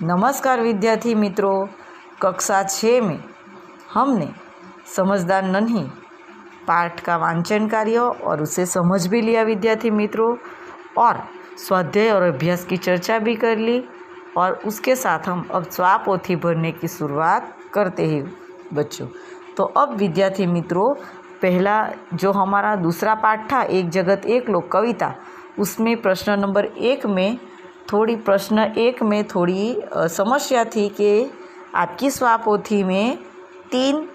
नमस्कार विद्यार्थी मित्रों, कक्षा 6 में हमने समझदार नन्ही पाठ का वांचन कार्य और उसे समझ भी लिया विद्यार्थी मित्रों, और स्वाध्याय और अभ्यास की चर्चा भी कर ली। और उसके साथ हम अब स्वापोथी भरने की शुरुआत करते हैं बच्चों। तो अब विद्यार्थी मित्रों, पहला जो हमारा दूसरा पाठ था, एक जगत एक लोक कविता, उसमें प्रश्न नंबर 1 में थोड़ी समस्या थी कि आपकी स्वापोथी में तीन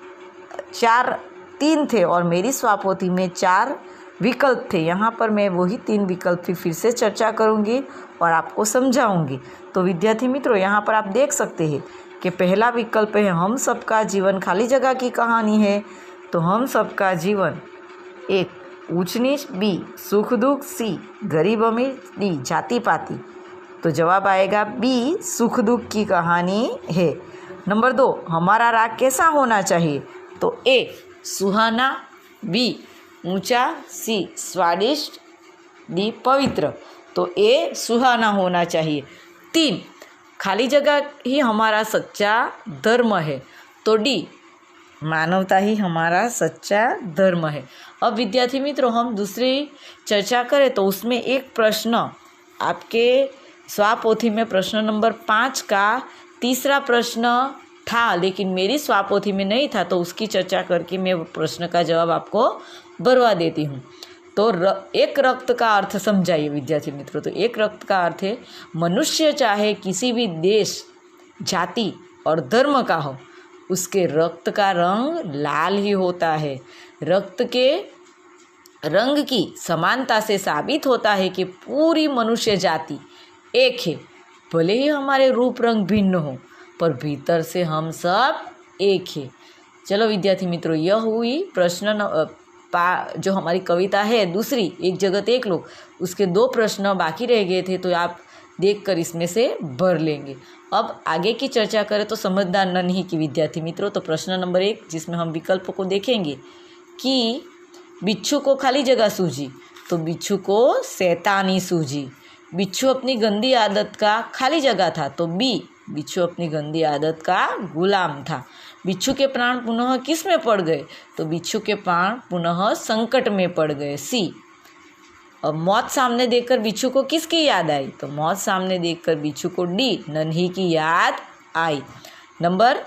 थे और मेरी स्वापोथी में 4 विकल्प थे। यहाँ पर मैं वही 3 विकल्प की फिर से चर्चा करूँगी और आपको समझाऊंगी। तो विद्यार्थी मित्रों, यहाँ पर आप देख सकते हैं कि पहला विकल्प है हम सबका जीवन खाली जगह की कहानी है। तो हम सबका जीवन, एक ऊंच नीच, बी सुख दुख, सी गरीब अमीर, डी जाति पाति। तो जवाब आएगा बी, सुख दुख की कहानी है। नंबर 2, हमारा राग कैसा होना चाहिए? तो ए सुहाना, बी ऊंचा, सी स्वादिष्ट, डी पवित्र। तो ए सुहाना होना चाहिए। 3, खाली जगह ही हमारा सच्चा धर्म है। तो डी मानवता ही हमारा सच्चा धर्म है। अब विद्यार्थी मित्रों, हम दूसरी चर्चा करें तो उसमें एक प्रश्न आपके स्वापोथी में प्रश्न नंबर 5 का तीसरा प्रश्न था, लेकिन मेरी स्वापोथी में नहीं था, तो उसकी चर्चा करके मैं प्रश्न का जवाब आपको भरवा देती हूँ। तो एक रक्त का अर्थ समझाइए विद्यार्थी मित्रों। तो एक रक्त का अर्थ है मनुष्य चाहे किसी भी देश, जाति और धर्म का हो, उसके रक्त का रंग लाल ही होता है। रक्त के रंग की समानता से साबित होता है कि पूरी मनुष्य जाति एक है। भले ही हमारे रूप रंग भिन्न हो, पर भीतर से हम सब एक है। चलो विद्यार्थी मित्रों, यह हुई प्रश्न जो हमारी कविता है दूसरी, एक जगत एक लोक, उसके 2 प्रश्न बाकी रह गए थे, तो आप देखकर इसमें से भर लेंगे। अब आगे की चर्चा करें तो समझदार नन्ही की विद्यार्थी मित्रों। तो प्रश्न नंबर 1, जिसमें हम विकल्प को देखेंगे कि बिच्छू को खाली जगह सूझी, तो बिच्छू को शैतानी सूझी। बिच्छू अपनी गंदी आदत का खाली जगह था, तो बी बिच्छू अपनी गंदी आदत का गुलाम था। बिच्छू के प्राण पुनः किस में पड़ गए? तो बिच्छू के प्राण पुनः संकट में पड़ गए, सी। अब मौत सामने देखकर बिच्छू को किसकी याद आई? तो मौत सामने देखकर बिच्छू को डी नन्ही की याद आई। नंबर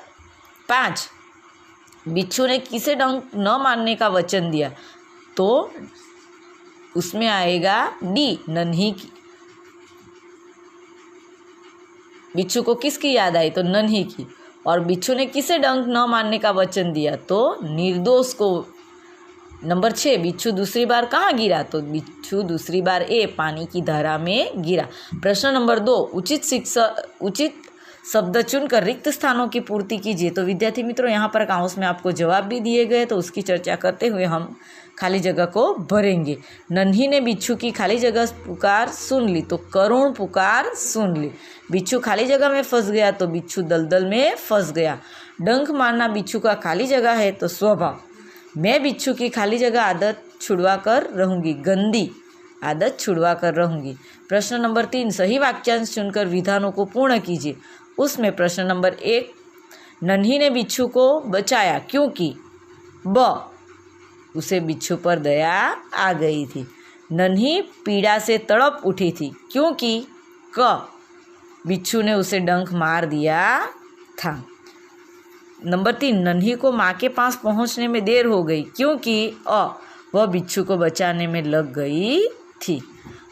5, बिच्छू ने किसे डंक न मारने का वचन दिया? तो उसमें आएगा डी नन्ही की। बिच्छू को किसकी याद आई? तो नन्ही की। और बिच्छू ने किसे डंक न मारने का वचन दिया? तो निर्दोष को। नंबर 6, बिच्छू दूसरी बार कहाँ गिरा? तो बिच्छू दूसरी बार ए पानी की धारा में गिरा। प्रश्न नंबर 2, उचित शब्द चुनकर रिक्त स्थानों की पूर्ति कीजिए। तो विद्यार्थी मित्रों, यहाँ पर काउंस में आपको जवाब भी दिए गए, तो उसकी चर्चा करते हुए हम खाली जगह को भरेंगे। नन्ही ने बिच्छू की खाली जगह पुकार सुन ली, तो करुण पुकार सुन ली। बिच्छू खाली जगह में फंस गया, तो बिच्छू दलदल में फंस गया। डंक मारना बिच्छू का खाली जगह है, तो स्वभाव। मैं बिच्छू की खाली जगह आदत छुड़वा कर रहूँगी, गंदी आदत छुड़वा कर रहूँगी। प्रश्न नंबर 3, सही वाक्यांश चुनकर विधानों को पूर्ण कीजिए। उसमें प्रश्न नंबर 1, नन्ही ने बिच्छू को बचाया क्योंकि ब उसे बिच्छू पर दया आ गई थी। नन्ही पीड़ा से तड़प उठी थी क्योंकि क बिच्छू ने उसे डंक मार दिया था। नंबर 3, नन्ही को माँ के पास पहुँचने में देर हो गई क्योंकि वह बिच्छू को बचाने में लग गई थी।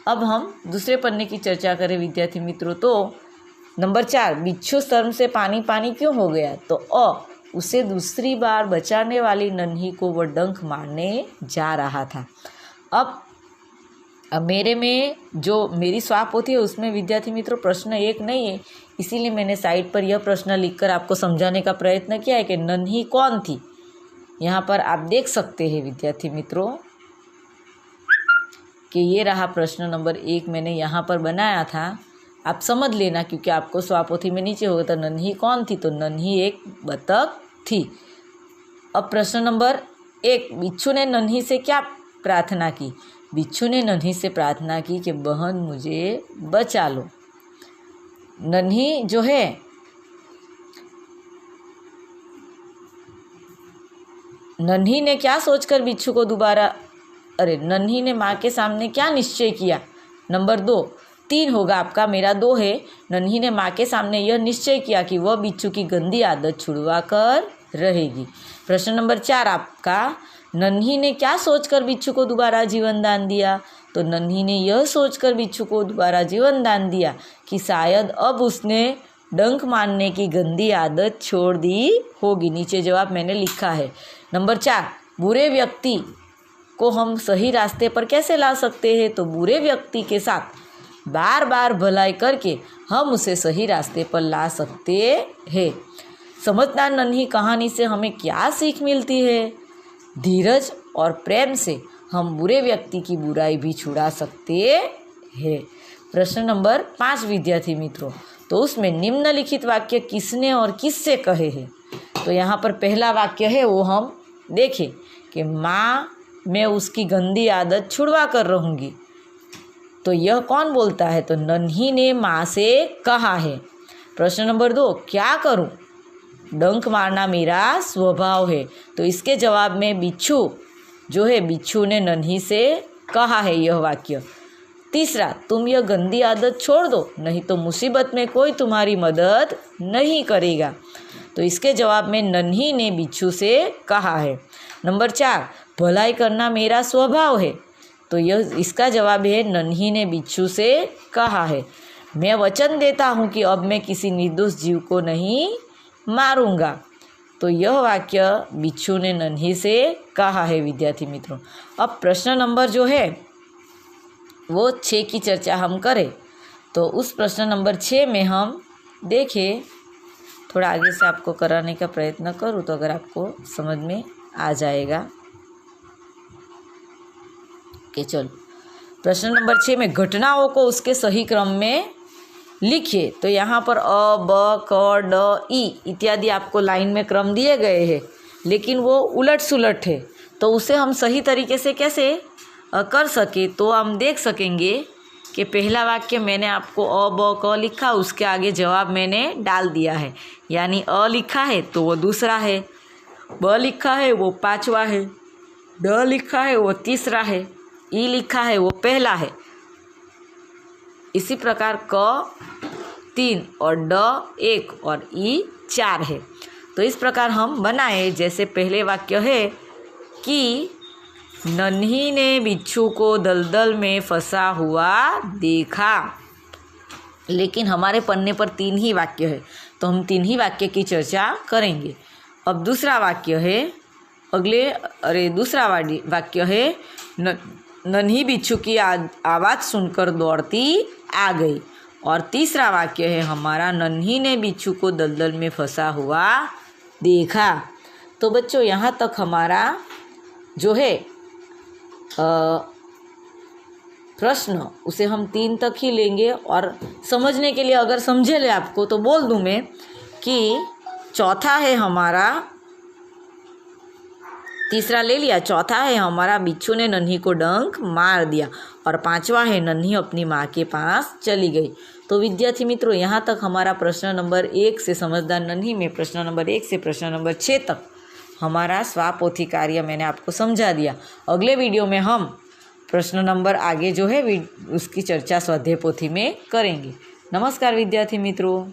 अब हम दूसरे पन्ने की चर्चा करें विद्यार्थी मित्रों। तो नंबर 4, बिच्छू शर्म से पानी पानी क्यों हो गया? तो उसे दूसरी बार बचाने वाली नन्ही को वह डंक मारने जा रहा था। अब मेरे में जो मेरी स्वापोथी है उसमें विद्यार्थी मित्रों प्रश्न 1 नहीं है, इसीलिए मैंने साइड पर यह प्रश्न लिखकर आपको समझाने का प्रयत्न किया है कि नन्ही कौन थी। यहाँ पर आप देख सकते हैं विद्यार्थी मित्रों कि ये रहा प्रश्न नंबर 1 मैंने यहाँ पर बनाया था। आप समझ लेना, क्योंकि आपको स्वापोथी में नीचे होगा। तो नन्ही कौन थी? तो नन्ही एक बतख थी। अब प्रश्न नंबर 1, बिच्छू ने नन्ही से क्या प्रार्थना की? बिच्छू ने नन्ही से प्रार्थना की कि बहन मुझे बचा लो। नन्ही जो है नन्ही ने क्या सोचकर बिच्छू को नन्ही ने माँ के सामने क्या निश्चय किया। नंबर 2, 3 होगा आपका, मेरा 2 है। नन्ही ने माँ के सामने यह निश्चय किया कि वह बिच्छू की गंदी आदत छुड़वा कर रहेगी। प्रश्न नंबर 4 आपका, नन्ही ने क्या सोचकर बिच्छू को दोबारा जीवन दान दिया। तो नन्ही ने यह सोचकर बिच्छू को दोबारा जीवन दान दिया कि शायद अब उसने डंक मारने की गंदी आदत छोड़ दी होगी। नीचे जवाब मैंने लिखा है। नंबर 4, बुरे व्यक्ति को हम सही रास्ते पर कैसे ला सकते हैं। तो बुरे व्यक्ति के साथ बार बार भलाई करके हम उसे सही रास्ते पर ला सकते हैं। समझदार नन्ही कहानी से हमें क्या सीख मिलती है। धीरज और प्रेम से हम बुरे व्यक्ति की बुराई भी छुड़ा सकते हैं। प्रश्न नंबर 5 विद्यार्थी मित्रों, तो उसमें निम्नलिखित वाक्य किसने और किससे कहे हैं। तो यहाँ पर पहला वाक्य है वो हम देखें कि माँ मैं उसकी गंदी आदत छुड़वा कर रहूँगी। तो यह कौन बोलता है। तो नन्ही ने माँ से कहा है। प्रश्न नंबर 2, क्या करूँ, डंक मारना मेरा स्वभाव है। तो इसके जवाब में बिच्छू जो है, बिच्छू ने नन्ही से कहा है यह वाक्य। तीसरा, तुम यह गंदी आदत छोड़ दो, नहीं तो मुसीबत में कोई तुम्हारी मदद नहीं करेगा। तो इसके जवाब में नन्ही ने बिच्छू से कहा है। नंबर 4, भलाई करना मेरा स्वभाव है। तो यह इसका जवाब है, नन्ही ने बिच्छू से कहा है। मैं वचन देता हूँ कि अब मैं किसी निर्दोष जीव को नहीं मारूंगा। तो यह वाक्य बिच्छू ने नन्ही से कहा है विद्यार्थी मित्रों। अब प्रश्न नंबर जो है वो 6 की चर्चा हम करें। तो उस प्रश्न नंबर 6 में हम देखें, थोड़ा आगे से आपको कराने का प्रयत्न करूँ तो अगर आपको समझ में आ जाएगा कि चलो। प्रश्न नंबर 6 में घटनाओं को उसके सही क्रम में लिखिए। तो यहाँ पर अ, ब, क, ड, ई इत्यादि आपको लाइन में क्रम दिए गए हैं, लेकिन वो उलट सुलट है। तो उसे हम सही तरीके से कैसे कर सके। तो हम देख सकेंगे कि पहला वाक्य मैंने आपको अ, ब, क लिखा, उसके आगे जवाब मैंने डाल दिया है। यानी अ लिखा है तो वो दूसरा है, ब लिखा है वो 5वां है, ड लिखा है वो 3रा है, ई लिखा है वो पहला है। इसी प्रकार क 3 और ड 1 और ई 4 है। तो इस प्रकार हम बनाए। जैसे पहले वाक्य है कि नन्ही ने बिच्छू को दलदल में फंसा हुआ देखा। लेकिन हमारे पन्ने पर 3 ही वाक्य है, तो हम 3 ही वाक्य की चर्चा करेंगे। अब दूसरा वाक्य है दूसरा वाक्य है नन्ही बिच्छू की आवाज़ सुनकर दौड़ती आ गई। और तीसरा वाक्य है हमारा, नन्ही ने बिच्छू को दलदल में फंसा हुआ देखा। तो बच्चों यहाँ तक हमारा जो है प्रश्न उसे हम 3 तक ही लेंगे। और समझने के लिए अगर समझे ले आपको तो बोल दूँ मैं कि चौथा है हमारा, तीसरा ले लिया, चौथा है हमारा बिच्छू ने नन्ही को डंक मार दिया, और 5वां है नन्ही अपनी माँ के पास चली गई। तो विद्यार्थी मित्रों यहाँ तक हमारा प्रश्न नंबर 1 से समझदार नन्ही में प्रश्न नंबर 1 से प्रश्न नंबर 6 तक हमारा स्वापोथी कार्य मैंने आपको समझा दिया। अगले वीडियो में हम प्रश्न नंबर आगे जो है उसकी चर्चा स्वाध्याय पोथी में करेंगे। नमस्कार विद्यार्थी मित्रों।